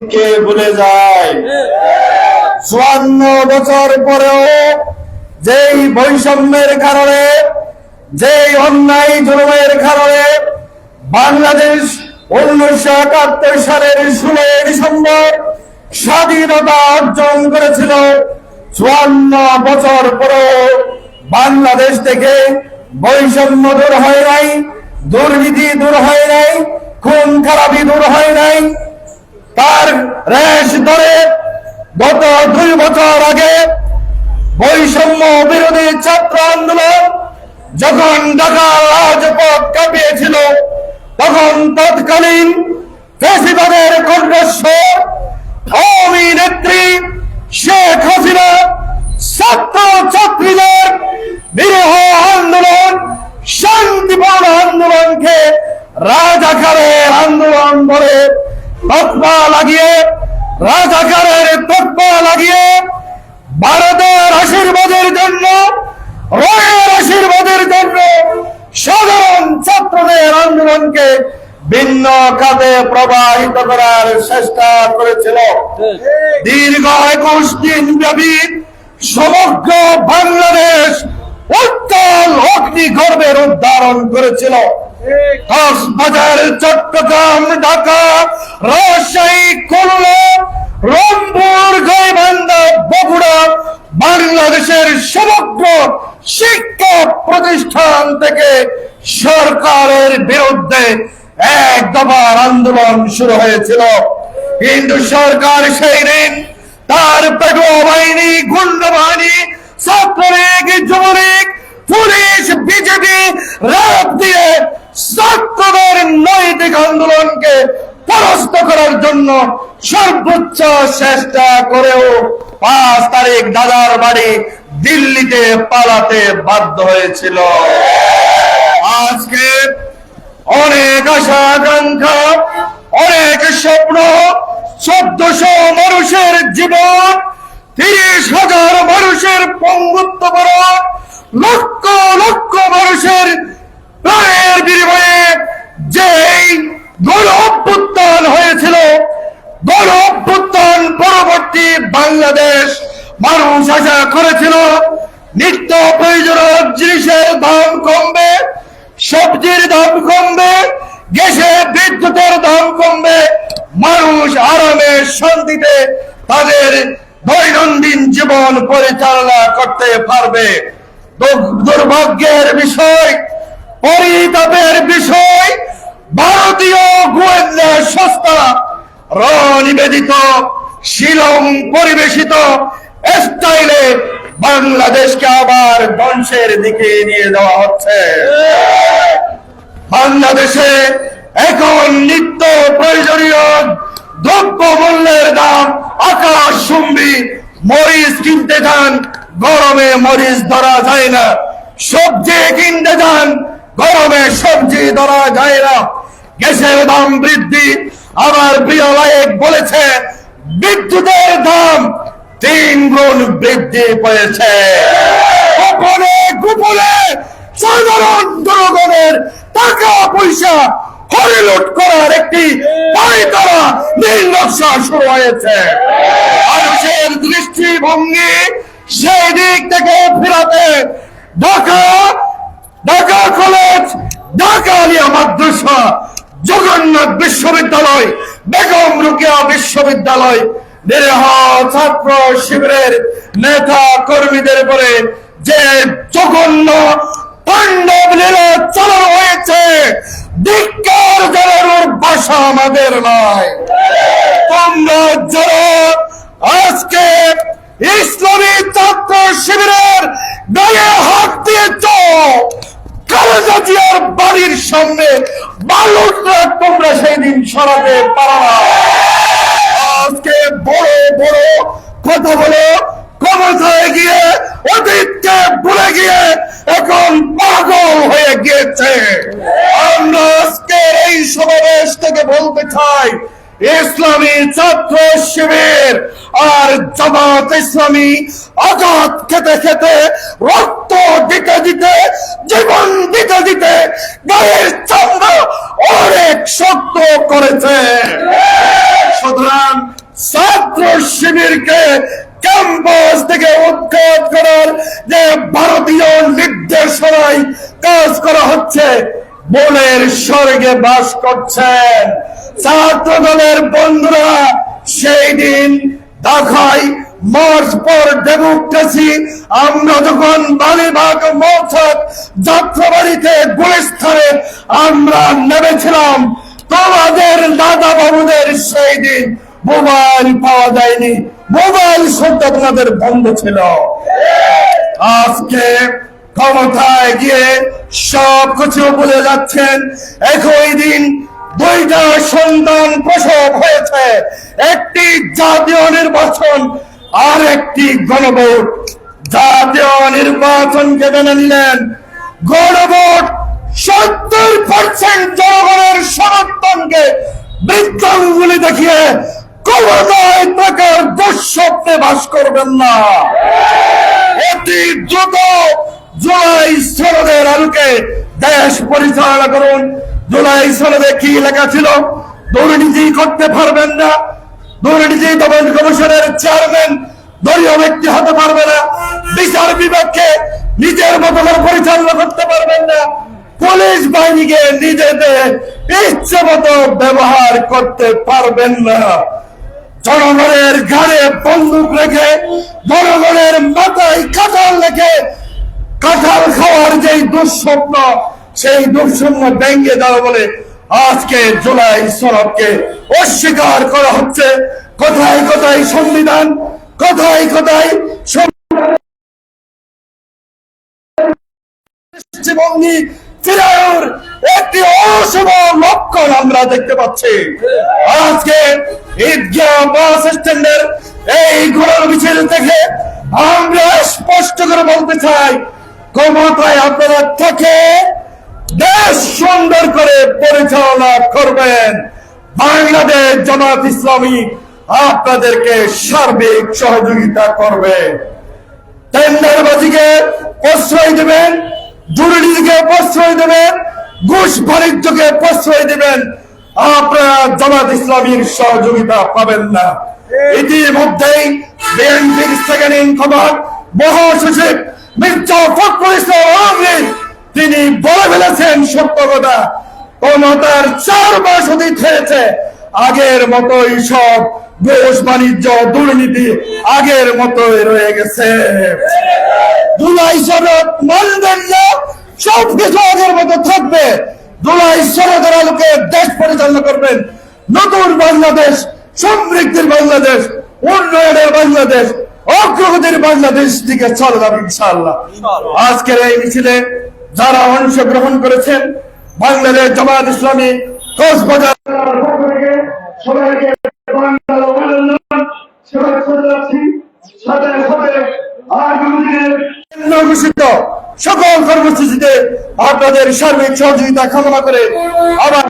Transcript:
কে ভুলে যায়। 54 বছর পরেও যেই বৈষম্যের কারণে, যেই অন্যায় জুলুমের কারণে বাংলাদেশ 1971 সালের 16 ডিসেম্বর স্বাধীনতা অর্জন করেছিল, 54 বছর পরেও বাংলাদেশ থেকে বৈষম্য দূর হয় নাই, দুর্নীতি দূর হয় নাই, খুন খারাপি দূর হয় নাই। তার রেশ ধরে গত 2 বছর আগে বৈষম্য বিরোধী ছাত্র আন্দোলন যখন ঢাকার রাজপথ কাঁপিয়েছিল, তখন তৎকালীন ফ্যাসিবাদের কণ্ঠস্বর আওয়ামী নেত্রী শেখ হাসিনা ছাত্র ছাত্রীদের বিরোহ আন্দোলন, শান্তিপূর্ণ আন্দোলনকে রাজাকারের আন্দোলন বলে তকমা লাগিয়ে, রাজাকারের তকমা লাগিয়ে ভারতের আশীর্বাদের জন্য, রয়ের আশীর্বাদের জন্য সাধারণ ছাত্রদের আন্দোলনকে ভিন্ন খাতে প্রবাহিত করার চেষ্টা করেছিল। দীর্ঘ 21 দিন ব্যাপী সমগ্র বাংলাদেশ উত্তাল অগ্নিগর্ভের উদ্ধারণ করেছিল। কক্সবাজার, চট্টগ্রাম, ঢাকা, রাজশাহী, খুলনা, রংপুর, গাইবান্ধা, বগুড়া, বাংলাদেশের সমগ্র শিক্ষা প্রতিষ্ঠান থেকে সরকারের বিরুদ্ধে এক দফার আন্দোলন শুরু হয়েছিল। কিন্তু সরকার সেই দিন তার পেটুয়া বাহিনী, গুন্ডা বাহিনী, Chhatra League, Jubo League, police, BJP, RAB দিয়ে ছাত্রদের নৈতিক আন্দোলনকে পরাস্ত করার জন্য সর্বোচ্চ চেষ্টা করেও 5 তারিখ দাদার বাড়ি দিল্লিতে পালাতে বাধ্য হয়েছিল। আজকে অনেক আশা আকাঙ্ক্ষা, অনেক স্বপ্ন, 1400 মানুষের জীবন, 30,000 মানুষের পঙ্গুত্ব বরণ, লক্ষ লক্ষ মানুষের প্রাণের বিনিময়ে যেই গণ অভ্যুত্থান হয়েছিল, গণ অভ্যুত্থান পরবর্তী বাংলাদেশ মানুষ আশা করেছিল নিত্য প্রয়োজনীয় জিনিসের দাম কমবে, সবজির দাম কমবে, গ্যাসের বিদ্যুতের দাম কমবে, মানুষ আরামে শান্তিতে তাদের দৈনন্দিন জীবন পরিচালনা করতে পারবে। দুর্ভাগ্যের বিষয়, পরিতাপের বিষয়, ভারতীয় গোয়েন্দা সংস্থা র নিবেদিত, শিলং পরিবেশিত স্টাইলে বাংলাদেশকে আবার ধ্বংসের দিকে নিয়ে যাওয়া হচ্ছে। বাংলাদেশে এখন নিত্য প্রয়োজনীয় দ্রব্য মূল্যের দাম আকাশচুম্বী। মরিচ কিনতে যান, গরমে মরিচ ধরা যায় না। সবজি কিনতে যান, গরমে সবজি ধরা যায় না। গ্যাসের দাম বৃদ্ধি, আবার প্রিয় লায়েক বলেছে বিদ্যুতের দাম 3 গুণ বৃদ্ধি পেয়েছে। গোপনে গোপনে সাধারণ জনগণের টাকা পয়সা হরিলুট করার একটি পায়তারা নীল নকশা শুরু হয়েছে। মানুষের দৃষ্টিভঙ্গি সেই দিক থেকে ফেরাতে ঢাকা কলেজ, ঢাকা আলিয়া মাদ্রাসা, জগন্নাথ বিশ্ববিদ্যালয়, বেগম রোকেয়া বিশ্ববিদ্যালয়, নিরীহ ছাত্র শিবিরের নেতা কর্মীদের উপরে যে জঘন্য তাণ্ডব লীলা চালানো হয়েছে, ধিক্কার জানানোর ভাষা আমাদের নয়। তোমরা যারা আজকে ইসলামী ছাত্র শিবিরের গায়ে হাত দিয়েছ, খালেদা জিয়ার বাড়ির সামনে বালুটা তোমরা সেই দিন সরাতে পারো না। আজকে বড় বড় কথা বলো, ক্ষমতায় গিয়ে অতীতকে ভুলে গিয়ে এখন পাগল হয়ে গিয়েছে। আমরা আজকে এই সমাবেশ থেকে বলতে চাই, ইসলামী ছাত্র শিবির আর জামাত ইসলামী আঘাত খেতে খেতে, রক্ত দিতে দিতে, জীবন দিতে দিতে গায়ের চামড়া অনেক শক্ত করেছে। সুতরাং ছাত্র শিবিরকে ক্যাম্পাস থেকে উৎখাত করার যে ভারতীয় নির্দেশনায় কাজ করা হচ্ছে, মনের স্বর্গে বাস করছেন ছাত্র দলের বন্ধুরা। সেই দিন ঢাকায় মার্চ ফর ডেমোক্রেসি আমরা যখন মালিবাগ, মৌচাক, যাত্রাবাড়িতে, গুলিস্তানে আমরা নেমেছিলাম, তোমাদের দাদা বাবুদের সেই দিন মোবাইল পাওয়া যায়নি, মোবাইল সত্য তোমাদের বন্ধ ছিল। আজকে ক্ষমতায় গিয়ে সব কিছু বলে যাচ্ছেন। একই দিন দুইটা সন্তান প্রসব হয়েছে, একটি জাতীয় নির্বাচন আর একটি গণভোট। জাতীয় নির্বাচনকে মেনে নিলেন, গণভোট 70% জনগণের সমর্থনকে বৃত্তাঙ্গুলি দেখিয়ে ক্ষমতায় থাকার দুঃস্বপ্নে বাস করবেন না। অতি দ্রুত জুলাই সনদের আলোকে দেশ পরিচালনা করুন। জুলাই সনদে কি লেখা ছিল? দুর্নীতি করতে পারবেন না, দুর্নীতি দমন কমিশনের চেয়ারম্যান দলীয় ব্যক্তি হতে পারবে না, বিচার বিভাগকে নিজের মতো করে পরিচালনা করতে পারবেন না, পুলিশ বাহিনীকে নিজেদের ইচ্ছে মতো ব্যবহার করতে পারবেন না। জনগণের ঘাড়ে বন্দুক রেখে, জনগণের মাথায় কাঁঠাল রেখে কাঁঠাল খাওয়ার যে দুঃস্বপ্ন, সেই দুঃস্বপ্ন ভেঙে দেওয়া বলে আজকে জুলাই সনদকে অস্বীকার করা হচ্ছে। কোথায় কোথায় সংবিধান, কোথায় কোথায় দৃষ্টিভঙ্গি ফিরানোর একটি অশুভ লক্ষণ আমরা দেখতে পাচ্ছি। আজকে ঈদগাহ বাস স্ট্যান্ডের এই ঘোড়ার মিছিল থেকে আমরা স্পষ্ট করে বলতে চাই, ক্ষমতায় আপনারা থেকে দেশ সুন্দর করে পরিচালনা করবেন। বাংলাদেশ জামাত ইসলামী আপনাদেরকে সার্বিক সহযোগিতা করবে। টেন্ডারবাজিকে প্রশ্রয় দেবেন, দুর্নীতিকে প্রশ্রয় দেবেন, ঘুষ বাণিজ্যকে প্রশ্রয় দেবেন, আপনারা জামাত ইসলামীর সহযোগিতা পাবেন না। ইতিমধ্যেই বিএনপির সেকেন্ড ইন কমান্ড মহাসচিব মির্জা ফখরুল ইসলাম আলমগীর তিনি বলে ফেলেছেন সত্য কথা। ক্ষমতার 4 মাস অতীত হয়েছে, আগের মতোই সব ঘুষ বাণিজ্য দুর্নীতি আগের মতোই রয়ে গেছে। জুলাই সনদ মানবেন না, সবকিছু আগের মতো থাকবে। জুলাই সনদের আলোকে দেশ পরিচালনা করবেন। নতুন বাংলাদেশ, সমৃদ্ধির বাংলাদেশ, উন্নয়নের বাংলাদেশ, অগ্রগতির বাংলাদেশ দিকে চলে যাবে ইনশাআল্লাহ। আজকের এই মিছিলে যারা অংশগ্রহণ করেছেন, বাংলাদেশ জামাত ইসলামী কক্সবাজার সবাইকে ঘোষিত সকল কর্মসূচিতে আপনাদের সার্বিক সহযোগিতা কামনা করে আবার